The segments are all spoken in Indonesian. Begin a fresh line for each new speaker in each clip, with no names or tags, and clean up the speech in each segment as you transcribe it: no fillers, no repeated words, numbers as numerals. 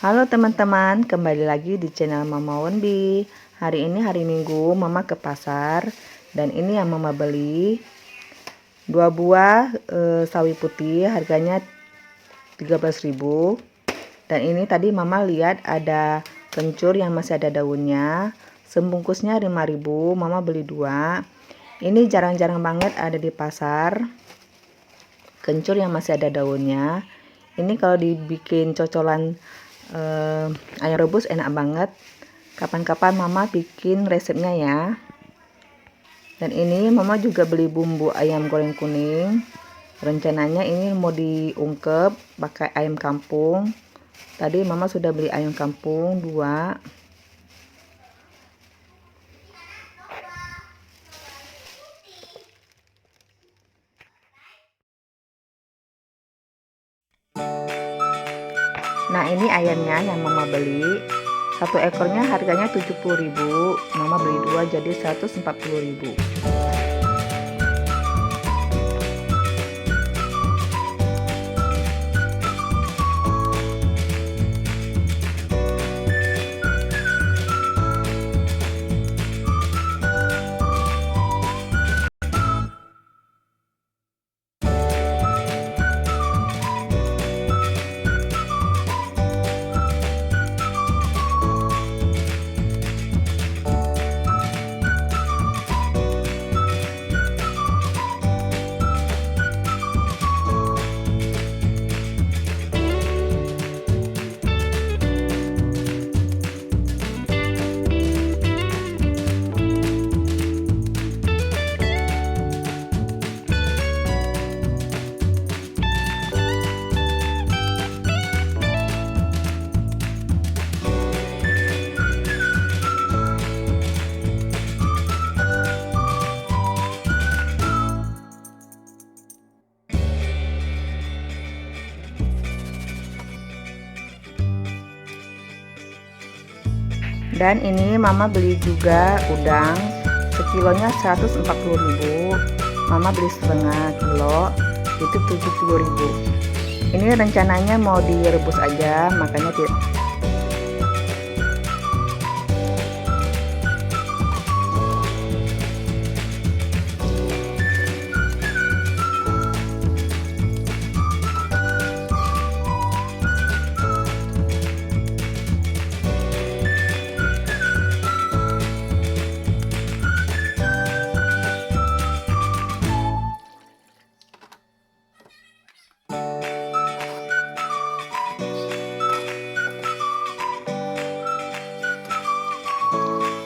Halo teman-teman, kembali lagi di channel Mama Wonbi. Hari ini hari Minggu, Mama ke pasar dan ini yang Mama beli 2 buah sawi putih, harganya 13.000. Dan ini tadi Mama lihat ada kencur yang masih ada daunnya, sebungkusnya 5.000. Mama beli 2. Ini jarang-jarang banget ada di pasar, kencur yang masih ada daunnya. Ini kalau dibikin cocolan ayam rebus enak banget. Kapan-kapan Mama bikin resepnya ya. Dan ini Mama juga beli bumbu ayam goreng kuning. Rencananya ini mau diungkep pakai ayam kampung. Tadi Mama sudah beli ayam kampung 2. Nah, ini ayamnya yang Mama beli. Satu ekornya harganya 70.000. Mama beli 2 jadi 140.000. Dan ini Mama beli juga udang, sekilonya 140.000. Mama beli setengah kilo, itu 70.000. Ini rencananya mau direbus aja, makanya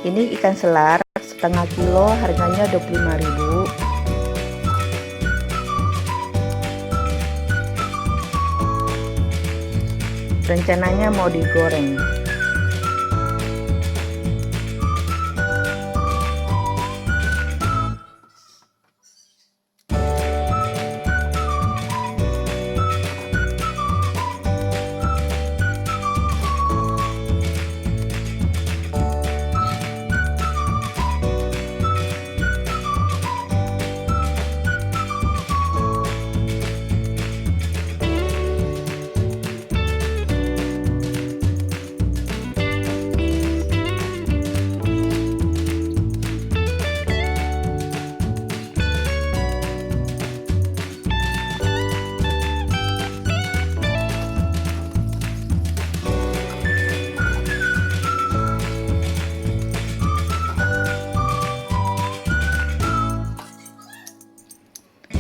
ini ikan selar setengah kilo harganya 25.000. Rencananya mau digoreng.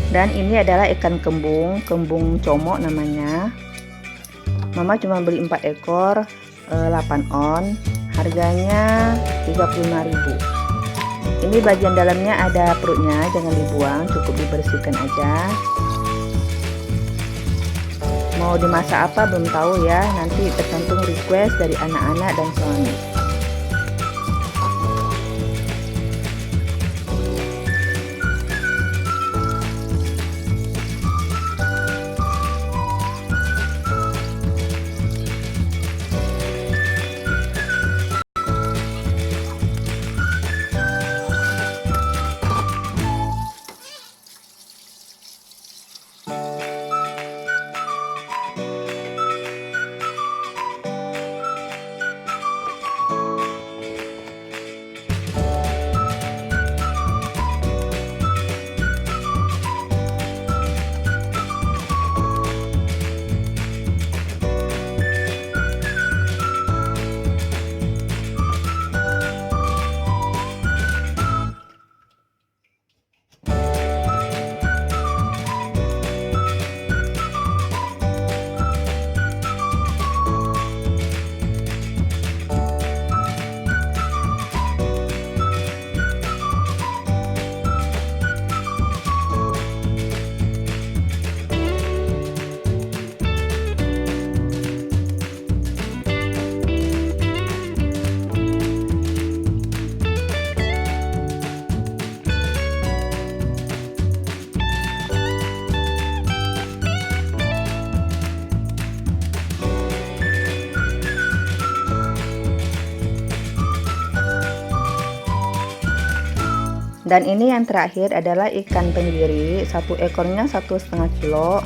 Dan ini adalah ikan kembung, kembung comok namanya. Mama cuma beli 4 ekor, 8 on, harganya 35.000. Ini bagian dalamnya ada perutnya, jangan dibuang, cukup dibersihkan aja. Mau dimasak apa belum tahu ya, nanti tergantung request dari anak-anak dan suami. Dan ini yang terakhir adalah ikan tenggiri, satu ekornya 1,5 kilo.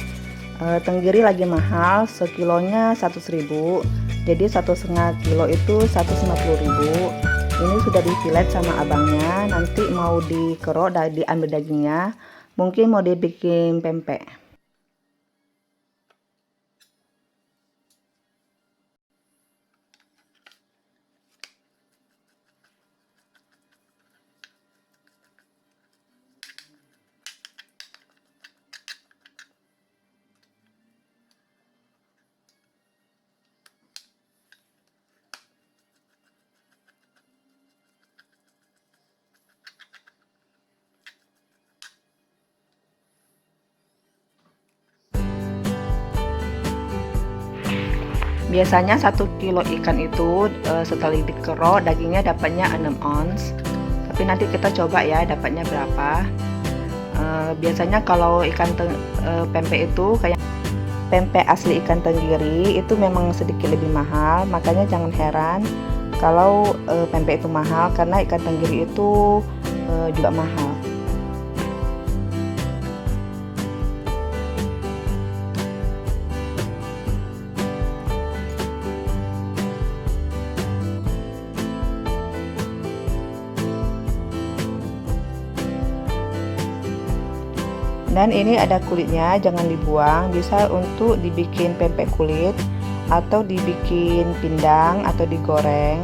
Tenggiri lagi mahal, sekilonya 100.000, jadi 1,5 kilo itu 150.000. Ini sudah difilet sama abangnya, nanti mau dikerok dan diambil dagingnya, mungkin mau dibikin pempek. Biasanya 1 kilo ikan itu setelah dikerok dagingnya dapatnya 6 ons. Tapi nanti kita coba ya dapatnya berapa. Biasanya kalau ikan pempek itu kayak pempek asli ikan tenggiri itu memang sedikit lebih mahal, makanya jangan heran kalau pempek itu mahal karena ikan tenggiri itu juga mahal. Dan ini ada kulitnya, jangan dibuang, bisa untuk dibikin pempek kulit atau dibikin pindang atau digoreng.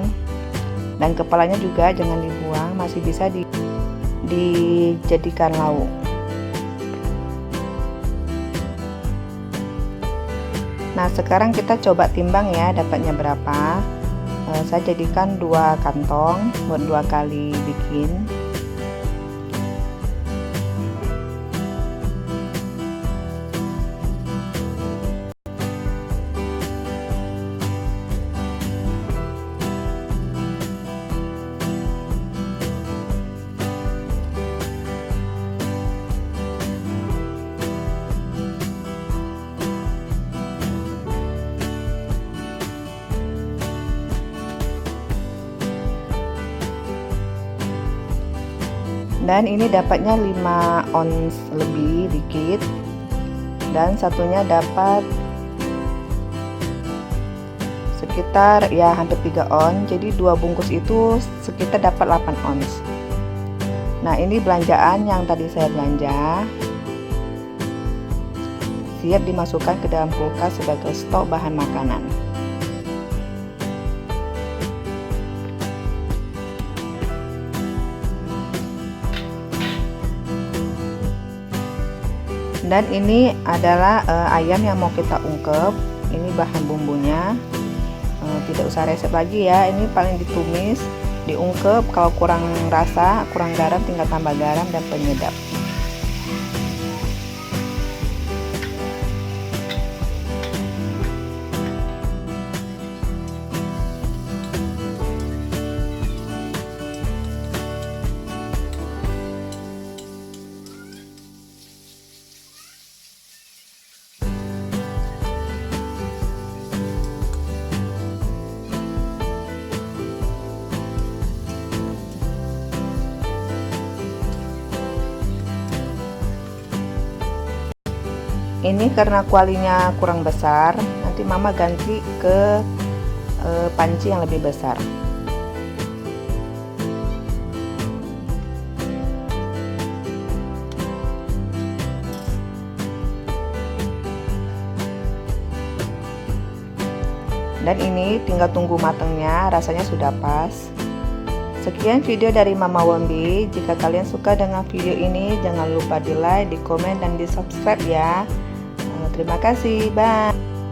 Dan kepalanya juga jangan dibuang, masih bisa dijadikan lauk. Nah, sekarang kita coba timbang ya dapatnya berapa. Saya jadikan 2 kantong buat 2 kali bikin. Dan ini dapatnya 5 ons lebih dikit, dan satunya dapat sekitar ya hampir 3 ons, jadi 2 bungkus itu sekitar dapat 8 ons. Nah, ini belanjaan yang tadi saya belanja, siap dimasukkan ke dalam kulkas sebagai stok bahan makanan. Dan ini adalah ayam yang mau kita ungkep. Ini bahan bumbunya, tidak usah resep lagi ya, ini paling ditumis, diungkep. Kalau kurang rasa, kurang garam, tinggal tambah garam dan penyedap. Ini karena kualinya kurang besar, nanti mama ganti ke panci yang lebih besar. Dan ini tinggal tunggu matangnya, rasanya sudah pas. Sekian video dari Mama Wombi. Jika kalian suka dengan video ini, jangan lupa di like, di komen, dan di subscribe ya. Terima kasih, bye.